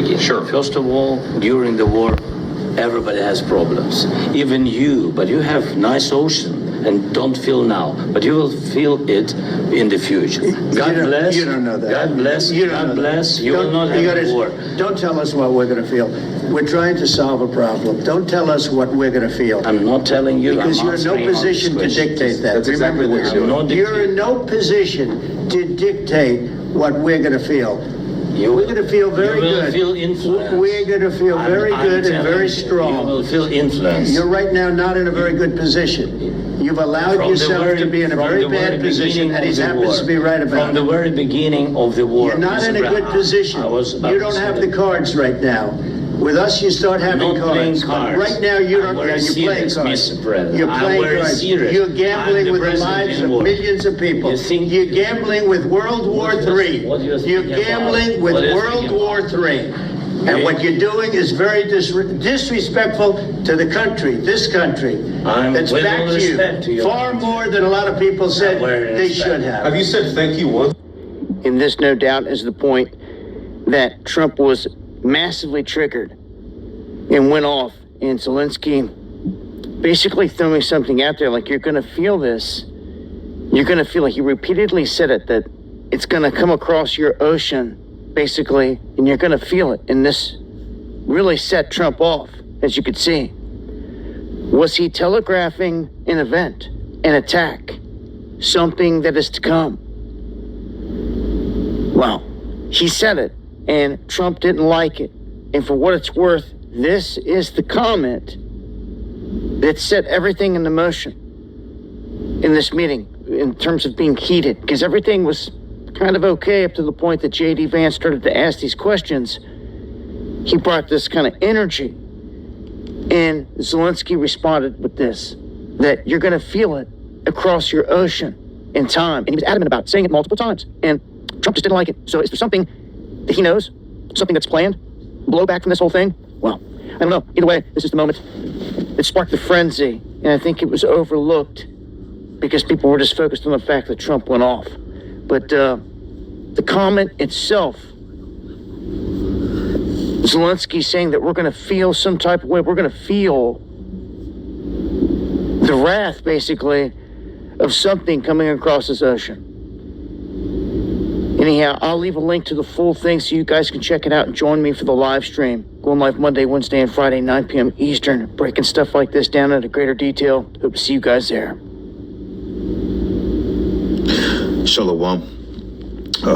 beginning. Sure. First of all, during the war, everybody has problems. Even you, but you have nice ocean and don't feel now, but you will feel it in the future. God bless. You don't know that. God bless. You don't God know bless. that. You will not have war. Don't tell us what we're going to feel. We're trying to solve a problem. Don't tell us what we're going to feel. I'm not telling you. Because I'm you're in no answering position all to these questions. dictate that. That's exactly Remember what this. you're doing. You're in no position to dictate what we're going to feel. We're going to feel very You will good. feel influenced. We're going to feel very I'm good and telling very you, strong. You will feel influenced. You're right now not in a very good position. You've allowed From the yourself very- to be in a from very the bad very position, beginning and he of the happens war. to be right about From the it. very beginning of the war. You're not Mr. in a good Brown, position. I was about You to don't say have that. the cards right now. With us, you start having not playing cards. But cards. right now, you I'm don't. very You're playing serious, cards. Mr. President. You're I'm playing very cards. serious. You're I'm gambling the with the president lives in of war. millions of people. You think- You're gambling with World War III. What you're You're speaking gambling about? with What you're World speaking War about? III. And what you're doing is very disrespectful to the country, this country. I'm That's with back all to respect to you. you. Far more than a lot of people said Where they is should that? have. Have you said thank you once? And this, no doubt, is the point that Trump was massively triggered and went off. And Zelensky basically throwing something out there like, you're going to feel this. You're going to feel like he repeatedly said it, that it's going to come across your ocean, basically, and you're going to feel it. And this really set Trump off, as you could see. Was he telegraphing an event, an attack, something that is to come? Well, he said it, and Trump didn't like it. And for what it's worth, this is the comment that set everything into motion in this meeting in terms of being heated, because everything was kind of okay up to the point that J.D. Vance started to ask these questions. He brought this kind of energy, and Zelensky responded with this, that you're going to feel it across your ocean in time. And he was adamant about saying it multiple times, and Trump just didn't like it. So is there something that he knows, something that's planned, blowback from this whole thing? Well, I don't know. Either way, this is the moment that sparked the frenzy, and I think it was overlooked because people were just focused on the fact that Trump went off. But the comment itself, Zelensky saying that we're going to feel some type of way, we're going to feel the wrath, basically, of something coming across this ocean. Anyhow, I'll leave a link to the full thing so you guys can check it out and join me for the live stream. Going live Monday, Wednesday, and Friday, 9 p.m. Eastern, breaking stuff like this down into greater detail. Hope to see you guys there. Shalom.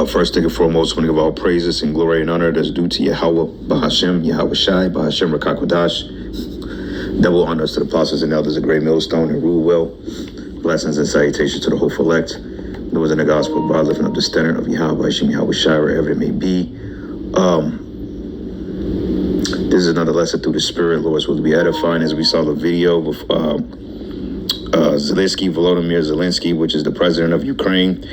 First thing and foremost, I want to give all praises and glory and honor that's due to Yahweh, Bahashem, Yahweh Shai, Bahashem Rakakwadash. Double honors to the apostles and elders of Great Millstone and rule well. Blessings and salutations to the hopeful elect. Those in the gospel of God, lifting up the standard of Yahweh, Bahashem, Yahweh Shai, wherever it may be. This is another lesson through the Spirit. Lord's will be edifying as we saw the video with Volodymyr Zelensky, which is the president of Ukraine,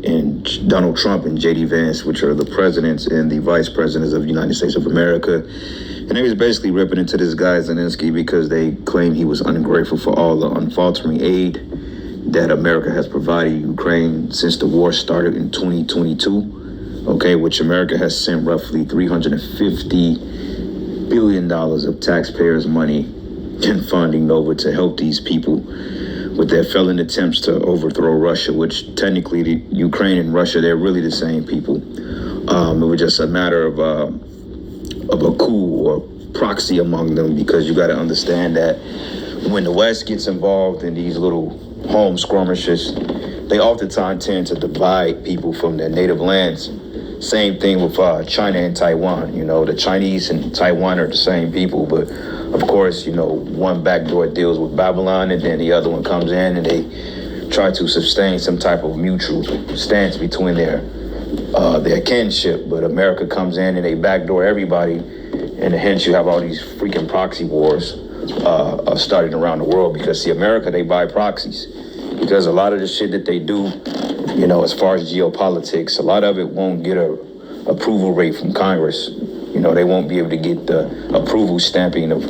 and Donald Trump and J.D. Vance, which are the presidents and the vice presidents of the United States of America. And they was basically ripping into this guy Zelensky because they claim he was ungrateful for all the unfaltering aid that America has provided Ukraine since the war started in 2022. Okay, which America has sent roughly $350 billion of taxpayers' money and funding over to help these people with their failing attempts to overthrow Russia, which technically the Ukraine and Russia, they're really the same people. It was just a matter of a coup or proxy among them, because you got to understand that when the West gets involved in these little home skirmishes, they oftentimes tend to divide people from their native lands. Same thing with China and Taiwan. You know, the Chinese and Taiwan are the same people, but of course, you know, one backdoor deals with Babylon, and then the other one comes in and they try to sustain some type of mutual stance between their kinship. But America comes in and they backdoor everybody, and hence you have all these freaking proxy wars starting around the world. Because see, America, they buy proxies, because a lot of the shit that they do, you know, as far as geopolitics, a lot of it won't get a approval rate from Congress. You know, they won't be able to get the approval stamping of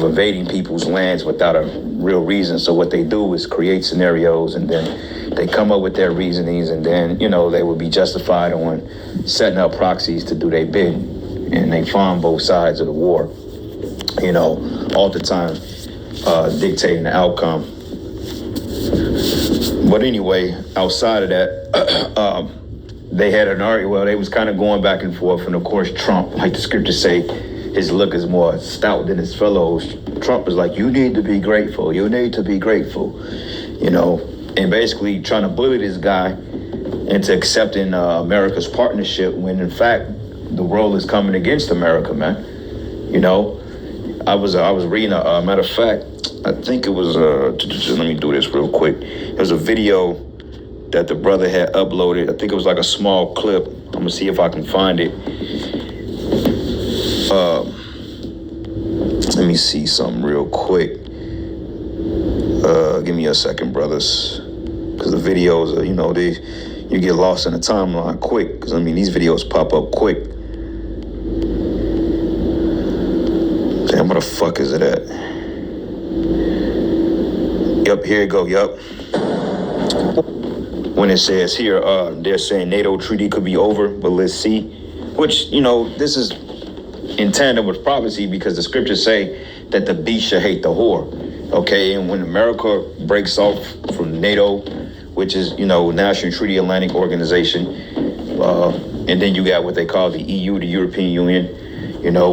invading people's lands without a real reason. So what they do is create scenarios, and then they come up with their reasonings, and then, you know, they would be justified on setting up proxies to do their bid. and they fund both sides of the war, all the time dictating the outcome. But anyway, outside of that, they had an argument. Well, they was kind of going back and forth, and of course Trump, like the scriptures say, his look is more stout than his fellows. Trump is like, you need to be grateful, and basically trying to bully this guy into accepting America's partnership when in fact the world is coming against America, man. I was reading a matter of fact, I think it was let me do this real quick. There's a video that the brother had uploaded. I think it was like a small clip. I'm gonna see if I can find it. Let me see something real quick. Give me a second, brothers, because the videos, you get lost in the timeline quick. Because these videos pop up quick. Damn, where the fuck is it at? Yep, here you go. Yep. When it says here, they're saying NATO treaty could be over, but let's see. Which, this is in tandem with prophecy, because the scriptures say that the beast shall hate the whore. Okay, and when America breaks off from NATO, which is, National Treaty Atlantic Organization, and then you got what they call the EU, the European Union,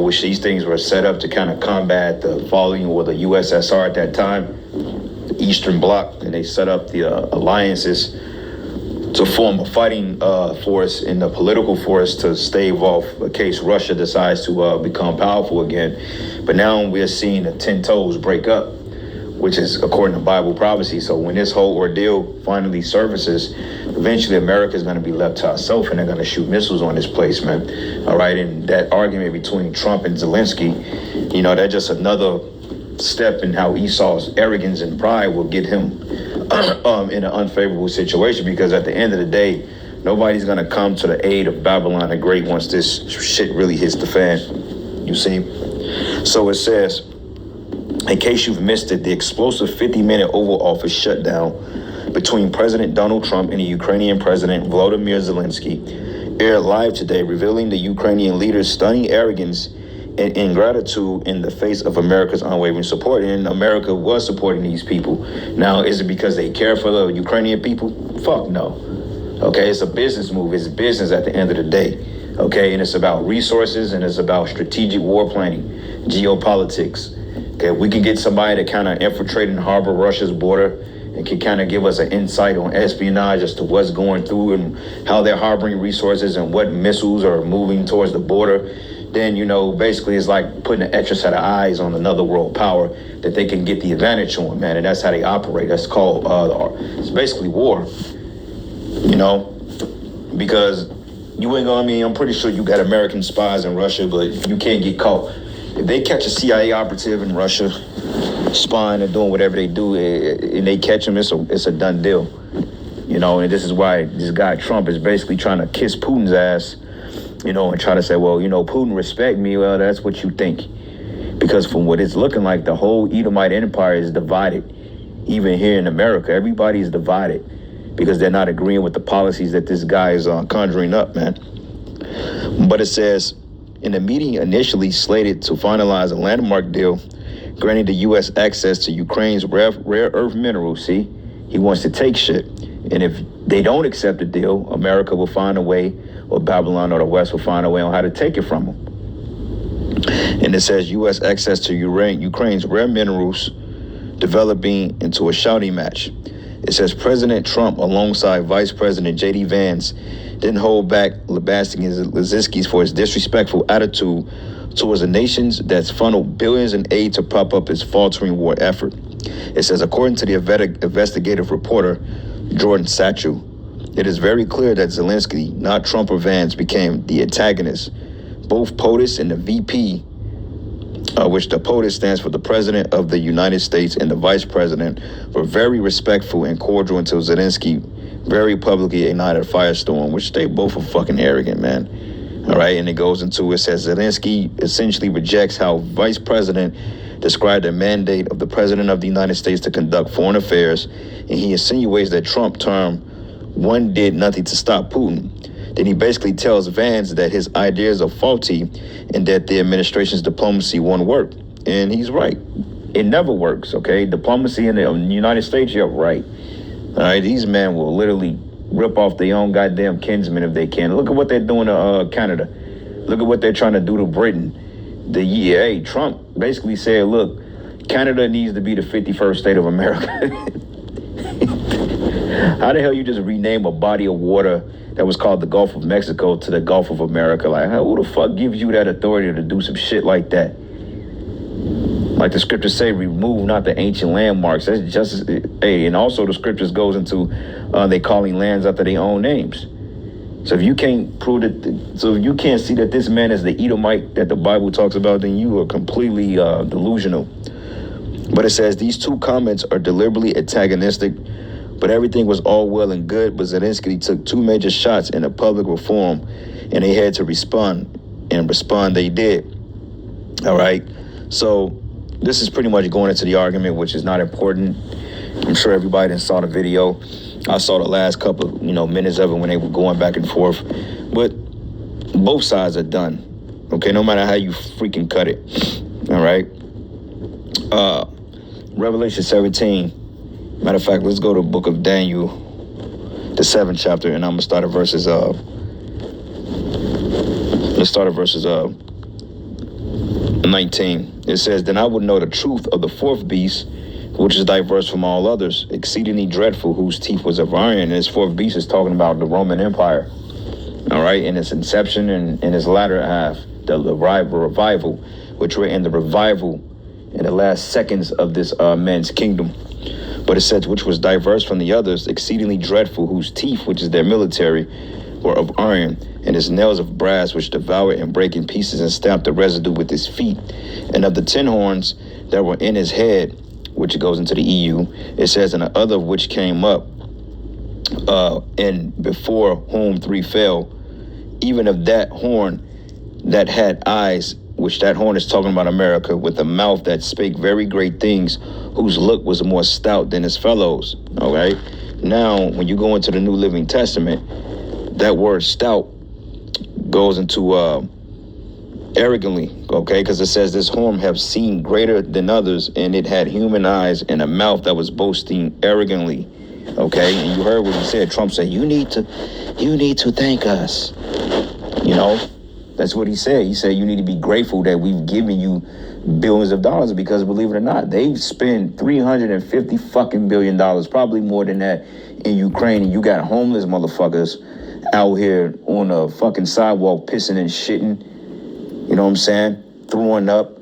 which these things were set up to kind of combat the falling or the USSR at that time, the Eastern Bloc, and they set up the alliances to form a fighting force and a political force to stave off in case Russia decides to become powerful again. But now we're seeing the 10 toes break up, which is according to Bible prophecy. So when this whole ordeal finally surfaces, eventually America is going to be left to herself, and they're going to shoot missiles on this place, man. All right, and that argument between Trump and Zelensky, that's just another step in how Esau's arrogance and pride will get him in an unfavorable situation, because at the end of the day, nobody's going to come to the aid of Babylon the Great once this shit really hits the fan. You see? So it says, in case you've missed it, the explosive 50-minute Oval Office shutdown between President Donald Trump and the Ukrainian President Volodymyr Zelensky aired live today, revealing the Ukrainian leader's stunning arrogance and ingratitude in the face of America's unwavering support. And America was supporting these people. Now, is it because they care for the Ukrainian people? Fuck no. Okay, it's a business move. It's business at the end of the day. Okay, and it's about resources, and it's about strategic war planning, geopolitics. Okay, we can get somebody to kind of infiltrate and harbor Russia's border and can kind of give us an insight on espionage as to what's going through and how they're harboring resources and what missiles are moving towards the border. Then, basically it's like putting an extra set of eyes on another world power that they can get the advantage on, man. And that's how they operate. That's called, it's basically war, because you ain't gonna, I'm pretty sure you got American spies in Russia, but you can't get caught. If they catch a CIA operative in Russia spying and doing whatever they do, and they catch him, it's a done deal. And this is why this guy Trump is basically trying to kiss Putin's ass, and try to say, well, Putin respect me. Well, that's what you think. Because from what it's looking like, the whole Edomite empire is divided. Even here in America, everybody is divided because they're not agreeing with the policies that this guy is conjuring up, man. But it says, in the meeting initially slated to finalize a landmark deal granting the U.S. access to Ukraine's rare earth minerals, see, he wants to take shit. And if they don't accept the deal, America will find a way, or Babylon or the West will find a way on how to take it from them. And it says U.S. access to Ukraine's rare minerals developing into a shouting match. It says President Trump, alongside Vice President J.D. Vance, didn't hold back lambasting Zelensky for his disrespectful attitude towards the nations that's funneled billions in aid to prop up its faltering war effort. It says, according to the investigative reporter, Jordan Satchel, it is very clear that Zelensky, not Trump or Vance, became the antagonist. Both POTUS and the VP, which the POTUS stands for the President of the United States, and the Vice President, were very respectful and cordial until Zelensky very publicly ignited a firestorm, which they both are fucking arrogant, man. All right, and it goes into, it says Zelensky essentially rejects how Vice President described the mandate of the President of the United States to conduct foreign affairs, and he insinuates that Trump term one did nothing to stop Putin. Then he basically tells Vance that his ideas are faulty and that the administration's diplomacy won't work. And he's right. It never works, okay? Diplomacy in the United States, you're right. All right, these men will literally rip off their own goddamn kinsmen if they can. Look at what they're doing to Canada. Look at what they're trying to do to Britain. Trump basically said, look, Canada needs to be the 51st state of America. How the hell you just rename a body of water that was called the Gulf of Mexico to the Gulf of America? Like, who the fuck gives you that authority to do some shit like that? Like the scriptures say, remove not the ancient landmarks. That's just, and also the scriptures goes into they calling lands after their own names. So if you can't prove that, so if you can't see that this man is the Edomite that the Bible talks about, then you are completely delusional. But it says these two comments are deliberately antagonistic, but everything was all well and good. But Zelensky took two major shots in a public forum, and they had to respond, and respond they did. All right. So this is pretty much going into the argument, which is not important. I'm sure everybody done saw the video. I saw the last couple of, minutes of it when they were going back and forth. But both sides are done. Okay, no matter how you freaking cut it. All right. Revelation 17. Matter of fact, let's go to the book of Daniel, the 7th chapter, and I'm gonna start at verses 19. It says, then I would know the truth of the fourth beast, which is diverse from all others, exceedingly dreadful, whose teeth was of iron. And this fourth beast is talking about the Roman Empire. All right, in its inception and in its latter half, the revival, which we're in the revival in the last seconds of this man's kingdom. But it says, which was diverse from the others, exceedingly dreadful, whose teeth, which is their military, were of iron, and his nails of brass, which devoured and brake in pieces and stamped the residue with his feet. And of the 10 horns that were in his head, which goes into the EU, it says, and the other which came up, and before whom 3 fell, even of that horn that had eyes, which that horn is talking about America, with a mouth that spake very great things, whose look was more stout than his fellows. All right. Now, when you go into the New Living Testament, that word stout goes into arrogantly, okay? Because it says this horn have seen greater than others, and it had human eyes and a mouth that was boasting arrogantly, okay? And you heard what he said. Trump said, you need to thank us. That's what he said. He said, you need to be grateful that we've given you billions of dollars, because believe it or not, they've spent $350 fucking billion, probably more than that, in Ukraine. And you got homeless motherfuckers out here on a fucking sidewalk pissing and shitting. You know what I'm saying? Throwing up.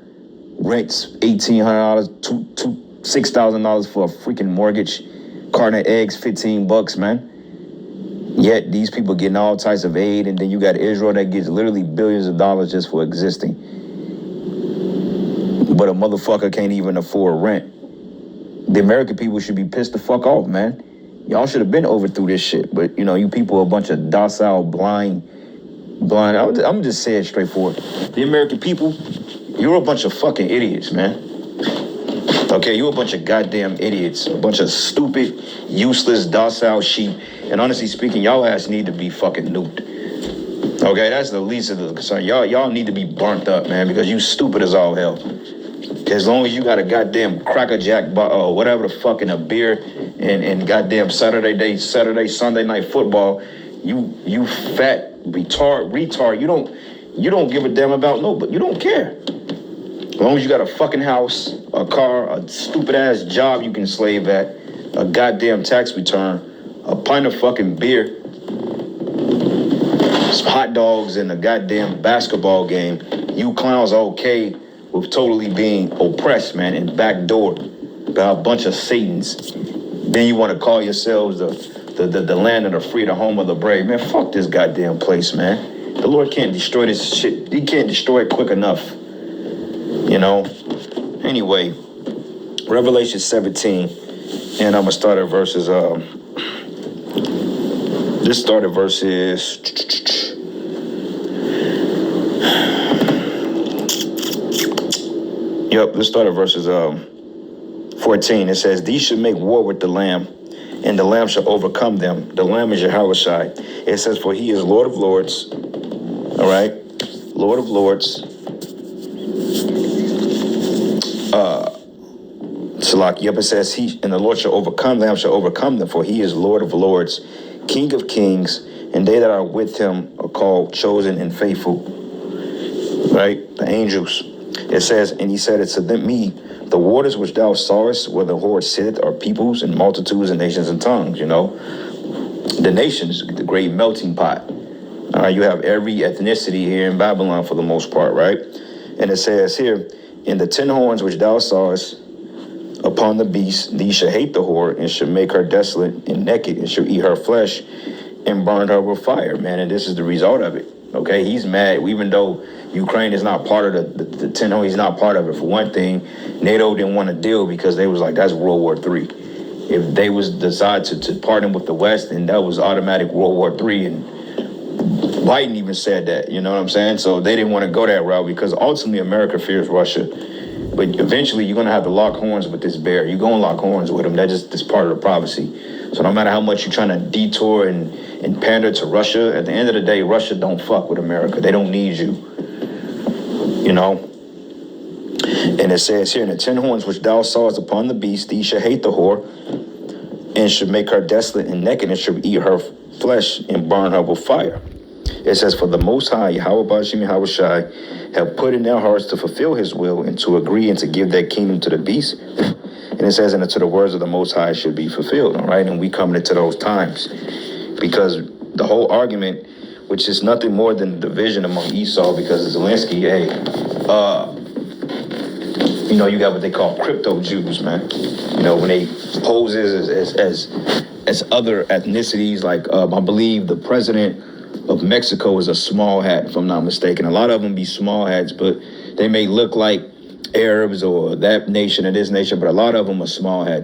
Rents $1,800, $6,000 for a freaking mortgage. Carton of eggs, $15, man. Yet these people getting all types of aid, and then you got Israel that gets literally billions of dollars just for existing. But a motherfucker can't even afford rent. The American people should be pissed the fuck off, man. Y'all should have been overthrew this shit. But, you people are a bunch of docile, blind. I'm just saying it straightforward. The American people, you're a bunch of fucking idiots, man. Okay, you're a bunch of goddamn idiots. A bunch of stupid, useless, docile sheep. And honestly speaking, y'all ass need to be fucking nuked. Okay, that's the least of the concern. Y'all need to be burnt up, man, because you stupid as all hell. As long as you got a goddamn Cracker Jack or whatever the fuck in a beer and goddamn Sunday night football, you fat retard. You don't give a damn about nobody. You don't care. As long as you got a fucking house, a car, a stupid ass job you can slave at, a goddamn tax return, a pint of fucking beer, some hot dogs, and a goddamn basketball game, you clowns are okay with totally being oppressed, man, and backdoored by a bunch of Satans. Then you want to call yourselves the land of the free, the home of the brave. Man, fuck this goddamn place, man. The Lord can't destroy this shit. He can't destroy it quick enough. Anyway, Revelation 17, and I'm gonna start at verses. This started verses. Let's start at verses 14. It says, these should make war with the Lamb, and the Lamb shall overcome them. The Lamb is Yahushai. It says, for he is Lord of Lords. All right? Lord of Lords. Salaki. Yep, it says, he and the Lord shall overcome them, shall overcome them, for he is Lord of Lords, King of Kings, and they that are with him are called chosen and faithful. Right? The angels. It says, and he said it to them, me, the waters which thou sawest, where the horde sitteth, are peoples and multitudes and nations and tongues, you know. The nations, the great melting pot. All right, you have every ethnicity here in Babylon for the most part, right? And it says here, in the 10 horns which thou sawest upon the beast, these shall hate the whore, and shall make her desolate and naked, and shall eat her flesh, and burn her with fire, man. And this is the result of it. Okay, he's mad, even though Ukraine is not part of the 10 horns, he's not part of it. For one thing, NATO didn't want to deal because they was like, that's World War III. If they was decide to partner with the West, then that was automatic World War III. And Biden even said that, you know what I'm saying? So they didn't want to go that route because ultimately America fears Russia. But eventually you're going to have to lock horns with this bear. You're going to lock horns with him. That's part of the prophecy. So no matter how much you're trying to detour and pander to Russia, at the end of the day, Russia don't fuck with America. They don't need you. You know? And it says here, in the 10 horns which thou sawest upon the beast, these shall hate the whore, and should make her desolate and naked, and shall eat her flesh and burn her with fire. It says, for the Most High, Yahweh Bashim Yahushai, have put in their hearts to fulfill his will and to agree and to give their kingdom to the beast. And it says, and until the words of the Most High should be fulfilled, all right? And we coming into those times because the whole argument, which is nothing more than division among Esau, because Zelensky, you know, you got what they call crypto Jews, man. You know, when they pose as other ethnicities, like I believe the president of Mexico is a small hat, if I'm not mistaken. A lot of them be small hats, but they may look like Arabs or that nation or this nation, but a lot of them are small hats.